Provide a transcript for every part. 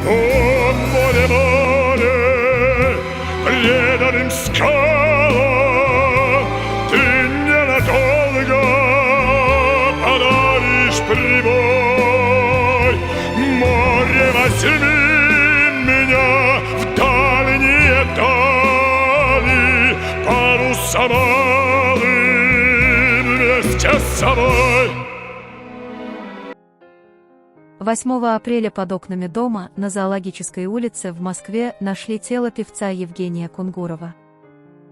О, море, море, преданным скалам ты ненадолго подаришь прибой. Море, возьми меня в дальние дали, паруса малым вместе с собой. 8 апреля под окнами дома на Зоологической улице в Москве нашли тело певца Евгения Кунгурова.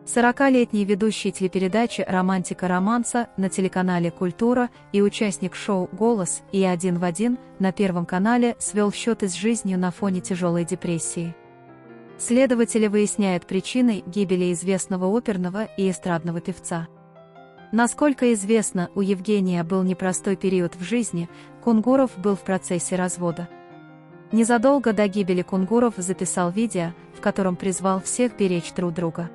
40-летний ведущий телепередачи «Романтика романса» на телеканале «Культура» и участник шоу «Голос» и «Один в один» на Первом канале свел счеты с жизнью на фоне тяжелой депрессии. Следователи выясняют причины гибели известного оперного и эстрадного певца. Насколько известно, у Евгения был непростой период в жизни, Кунгуров был в процессе развода. Незадолго до гибели Кунгуров записал видео, в котором призвал всех беречь друг друга.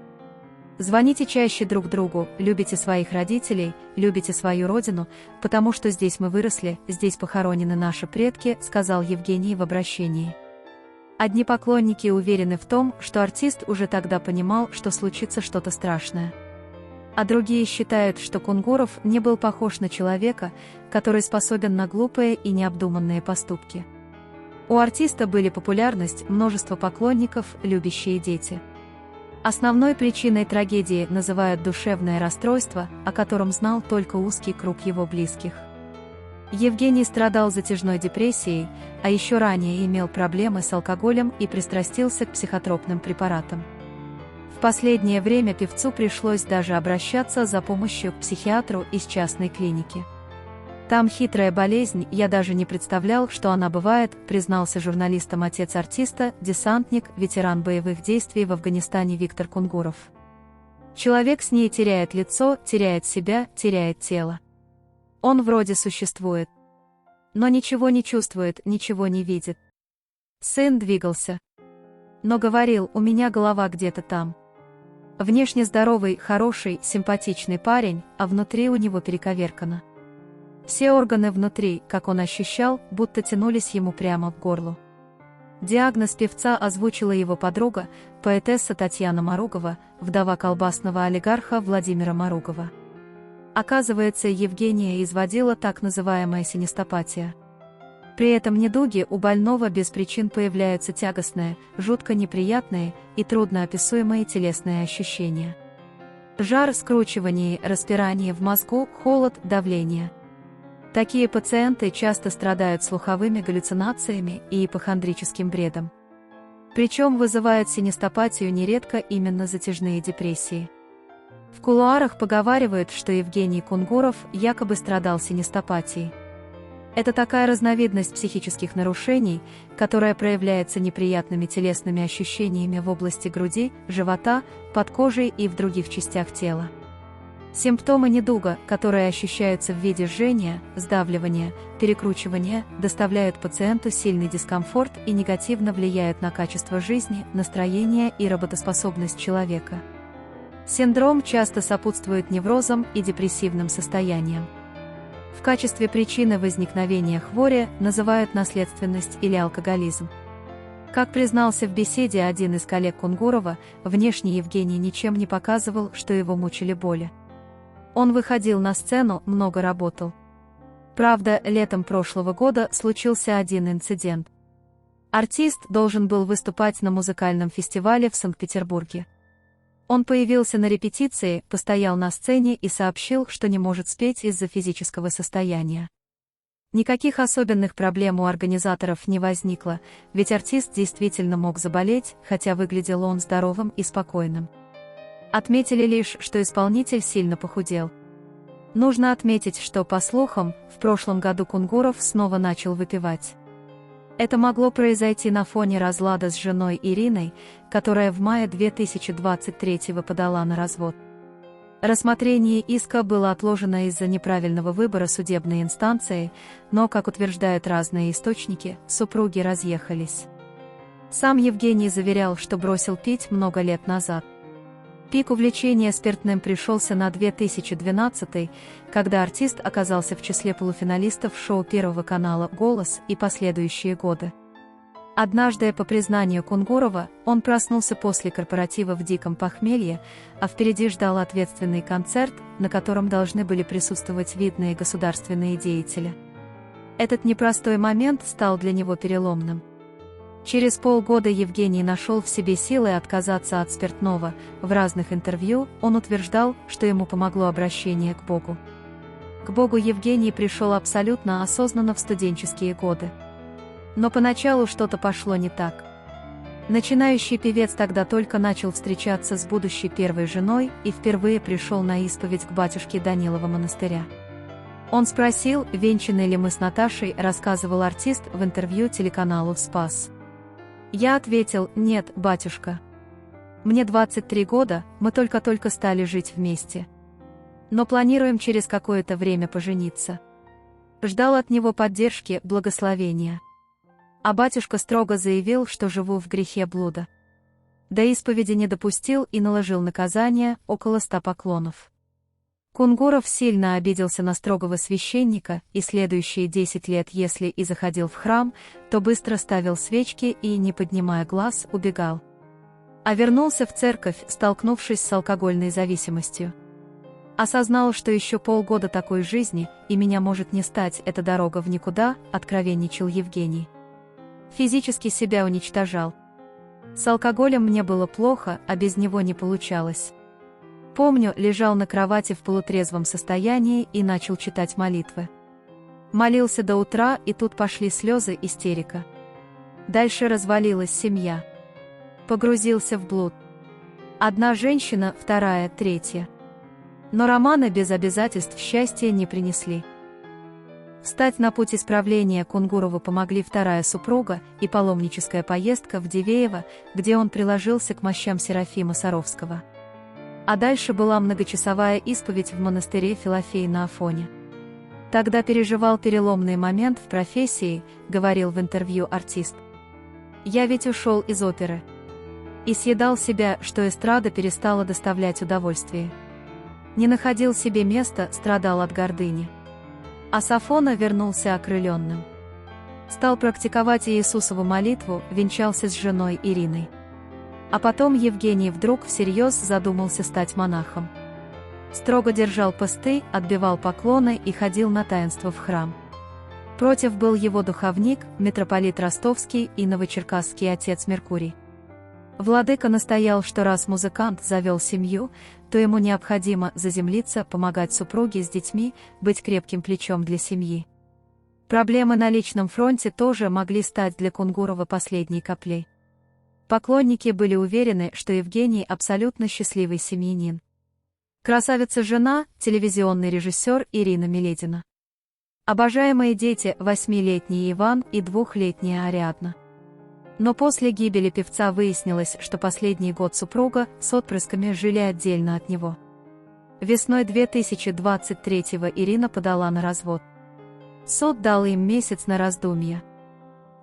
«Звоните чаще друг другу, любите своих родителей, любите свою родину, потому что здесь мы выросли, здесь похоронены наши предки», сказал Евгений в обращении. Одни поклонники уверены в том, что артист уже тогда понимал, что случится что-то страшное. А другие считают, что Кунгуров не был похож на человека, который способен на глупые и необдуманные поступки. У артиста были популярность, множество поклонников, любящие дети. Основной причиной трагедии называют душевное расстройство, о котором знал только узкий круг его близких. Евгений страдал затяжной депрессией, а еще ранее имел проблемы с алкоголем и пристрастился к психотропным препаратам. В последнее время певцу пришлось даже обращаться за помощью к психиатру из частной клиники. «Там хитрая болезнь, я даже не представлял, что она бывает», признался журналистам отец артиста, десантник, ветеран боевых действий в Афганистане Виктор Кунгуров. «Человек с ней теряет лицо, теряет себя, теряет тело. Он вроде существует, но ничего не чувствует, ничего не видит. Сын двигался, но говорил, у меня голова где-то там. Внешне здоровый, хороший, симпатичный парень, а внутри у него перековеркано. Все органы внутри, как он ощущал, будто тянулись ему прямо в горло». Диагноз певца озвучила его подруга, поэтесса Татьяна Маругова, вдова колбасного олигарха Владимира Маругова. Оказывается, Евгения изводила так называемая синестопатия. При этом недуги у больного без причин появляются тягостные, жутко неприятные и трудноописуемые телесные ощущения. Жар, скручивание, распирание в мозгу, холод, давление. Такие пациенты часто страдают слуховыми галлюцинациями и ипохондрическим бредом. Причем вызывают синестопатию нередко именно затяжные депрессии. В кулуарах поговаривают, что Евгений Кунгуров якобы страдал синестопатией. Это такая разновидность психических нарушений, которая проявляется неприятными телесными ощущениями в области груди, живота, под кожей и в других частях тела. Симптомы недуга, которые ощущаются в виде жжения, сдавливания, перекручивания, доставляют пациенту сильный дискомфорт и негативно влияют на качество жизни, настроение и работоспособность человека. Синдром часто сопутствует неврозам и депрессивным состояниям. В качестве причины возникновения хвори называют наследственность или алкоголизм. Как признался в беседе один из коллег Кунгурова, внешне Евгений ничем не показывал, что его мучили боли. Он выходил на сцену, много работал. Правда, летом прошлого года случился один инцидент. Артист должен был выступать на музыкальном фестивале в Санкт-Петербурге. Он появился на репетиции, постоял на сцене и сообщил, что не может спеть из-за физического состояния. Никаких особенных проблем у организаторов не возникло, ведь артист действительно мог заболеть, хотя выглядел он здоровым и спокойным. Отметили лишь, что исполнитель сильно похудел. Нужно отметить, что, по слухам, в прошлом году Кунгуров снова начал выпивать. Это могло произойти на фоне разлада с женой Ириной, которая в мае 2023-го подала на развод. Рассмотрение иска было отложено из-за неправильного выбора судебной инстанции, но, как утверждают разные источники, супруги разъехались. Сам Евгений заверял, что бросил пить много лет назад. Пик увлечения спиртным пришелся на 2012, когда артист оказался в числе полуфиналистов шоу Первого канала «Голос» и последующие годы. Однажды, по признанию Кунгурова, он проснулся после корпоратива в диком похмелье, а впереди ждал ответственный концерт, на котором должны были присутствовать видные государственные деятели. Этот непростой момент стал для него переломным. Через полгода Евгений нашел в себе силы отказаться от спиртного. В разных интервью он утверждал, что ему помогло обращение к Богу. К Богу Евгений пришел абсолютно осознанно в студенческие годы. Но поначалу что-то пошло не так. Начинающий певец тогда только начал встречаться с будущей первой женой и впервые пришел на исповедь к батюшке Данилова монастыря. Он спросил, венчаны ли мы с Наташей, рассказывал артист в интервью телеканалу «Спас». Я ответил: нет, батюшка. Мне 23 года, мы только-только стали жить вместе. Но планируем через какое-то время пожениться. Ждал от него поддержки, благословения. А батюшка строго заявил, что живу в грехе блуда. До исповеди не допустил и наложил наказание около 100 поклонов. Кунгуров сильно обиделся на строгого священника и следующие 10 лет, если и заходил в храм, то быстро ставил свечки и, не поднимая глаз, убегал. А вернулся в церковь, столкнувшись с алкогольной зависимостью. Осознал, что еще полгода такой жизни, и меня может не стать, эта дорога в никуда, откровенничал Евгений. Физически себя уничтожал. С алкоголем мне было плохо, а без него не получалось. Помню, лежал на кровати в полутрезвом состоянии и начал читать молитвы. Молился до утра, и тут пошли слезы, истерика. Дальше развалилась семья. Погрузился в блуд. Одна женщина, вторая, третья. Но романы без обязательств счастья не принесли. Встать на путь исправления Кунгурову помогли вторая супруга и паломническая поездка в Дивеево, где он приложился к мощам Серафима Саровского. А дальше была многочасовая исповедь в монастыре Филофеи на Афоне. Тогда переживал переломный момент в профессии, говорил в интервью артист. Я ведь ушел из оперы. И съедал себя, что эстрада перестала доставлять удовольствие. Не находил себе места, страдал от гордыни. А с Афона вернулся окрыленным. Стал практиковать Иисусову молитву, венчался с женой Ириной. А потом Евгений вдруг всерьез задумался стать монахом. Строго держал посты, отбивал поклоны и ходил на таинство в храм. Против был его духовник, митрополит Ростовский и новочеркасский отец Меркурий. Владыка настоял, что раз музыкант завел семью, то ему необходимо заземлиться, помогать супруге с детьми, быть крепким плечом для семьи. Проблемы на личном фронте тоже могли стать для Кунгурова последней каплей. Поклонники были уверены, что Евгений абсолютно счастливый семьянин. Красавица-жена, телевизионный режиссер Ирина Миледина. Обожаемые дети, 8-летний Иван и 2-летняя Ариадна. Но после гибели певца выяснилось, что последний год супруга с отпрысками жили отдельно от него. Весной 2023-го Ирина подала на развод. Суд дал им месяц на раздумье.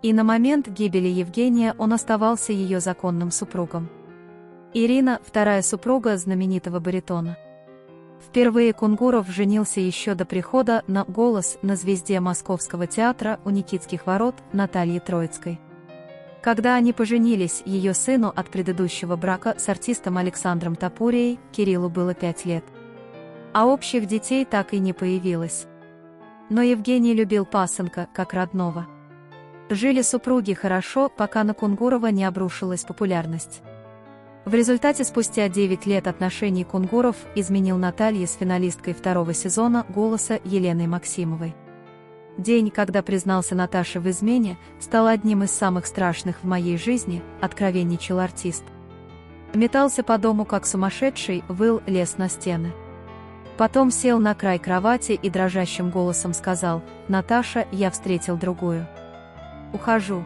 И на момент гибели Евгения он оставался ее законным супругом. Ирина – вторая супруга знаменитого баритона. Впервые Кунгуров женился еще до прихода на «Голос» на звезде Московского театра у Никитских ворот Наталье Троицкой. Когда они поженились, ее сыну от предыдущего брака с артистом Александром Топурией, Кириллу, было 5 лет. А общих детей так и не появилось. Но Евгений любил пасынка, как родного. Жили супруги хорошо, пока на Кунгурова не обрушилась популярность. В результате спустя 9 лет отношений Кунгуров изменил Наталье с финалисткой 2-го сезона «Голоса» Еленой Максимовой. День, когда признался Наташе в измене, стал одним из самых страшных в моей жизни, откровенничал артист. Метался по дому как сумасшедший, выл, лез на стены. Потом сел на край кровати и дрожащим голосом сказал: «Наташа, я встретил другую. Ухожу».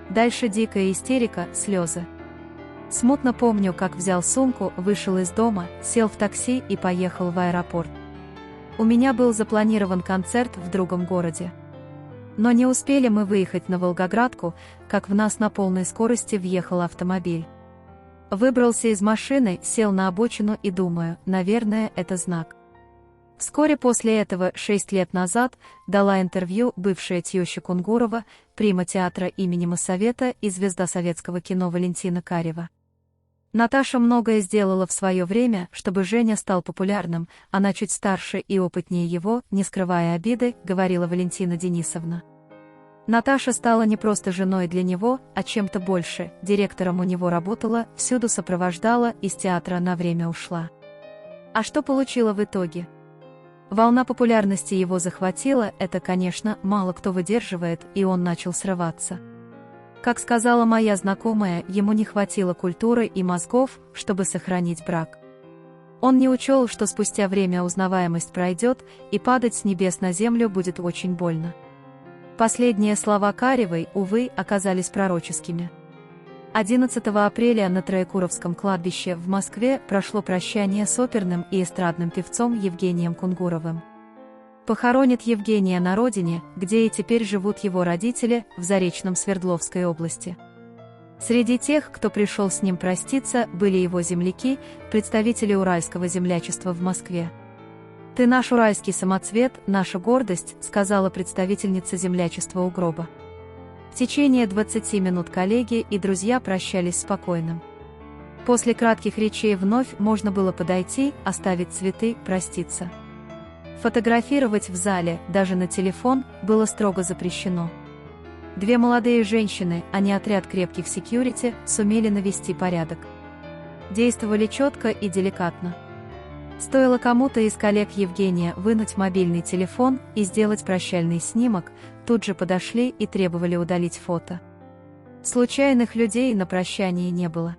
Дальше дикая истерика, слезы. Смутно помню, как взял сумку, вышел из дома, сел в такси и поехал в аэропорт. У меня был запланирован концерт в другом городе. Но не успели мы выехать на Волгоградку, как в нас на полной скорости въехал автомобиль. Выбрался из машины, сел на обочину и думаю, наверное, это знак. Вскоре после этого, 6 лет назад, дала интервью бывшая теща Кунгурова, прима театра имени Моссовета и звезда советского кино Валентина Карева. Наташа многое сделала в свое время, чтобы Женя стал популярным, она чуть старше и опытнее его, не скрывая обиды, говорила Валентина Денисовна. Наташа стала не просто женой для него, а чем-то больше, директором у него работала, всюду сопровождала, из театра на время ушла. А что получила в итоге? Волна популярности его захватила, это, конечно, мало кто выдерживает, и он начал срываться. Как сказала моя знакомая, ему не хватило культуры и мозгов, чтобы сохранить брак. Он не учел, что спустя время узнаваемость пройдет, и падать с небес на землю будет очень больно. Последние слова Каревой, увы, оказались пророческими. 11 апреля на Троекуровском кладбище в Москве прошло прощание с оперным и эстрадным певцом Евгением Кунгуровым. Похоронит Евгения на родине, где и теперь живут его родители, в Заречном Свердловской области. Среди тех, кто пришел с ним проститься, были его земляки, представители уральского землячества в Москве. «Ты наш уральский самоцвет, наша гордость», — сказала представительница землячества у гроба. В течение 20 минут коллеги и друзья прощались спокойным. После кратких речей вновь можно было подойти, оставить цветы, проститься. Фотографировать в зале, даже на телефон, было строго запрещено. Две молодые женщины, а не отряд крепких секьюрити, сумели навести порядок. Действовали четко и деликатно. Стоило кому-то из коллег Евгения вынуть мобильный телефон и сделать прощальный снимок, тут же подошли и требовали удалить фото. Случайных людей на прощании не было.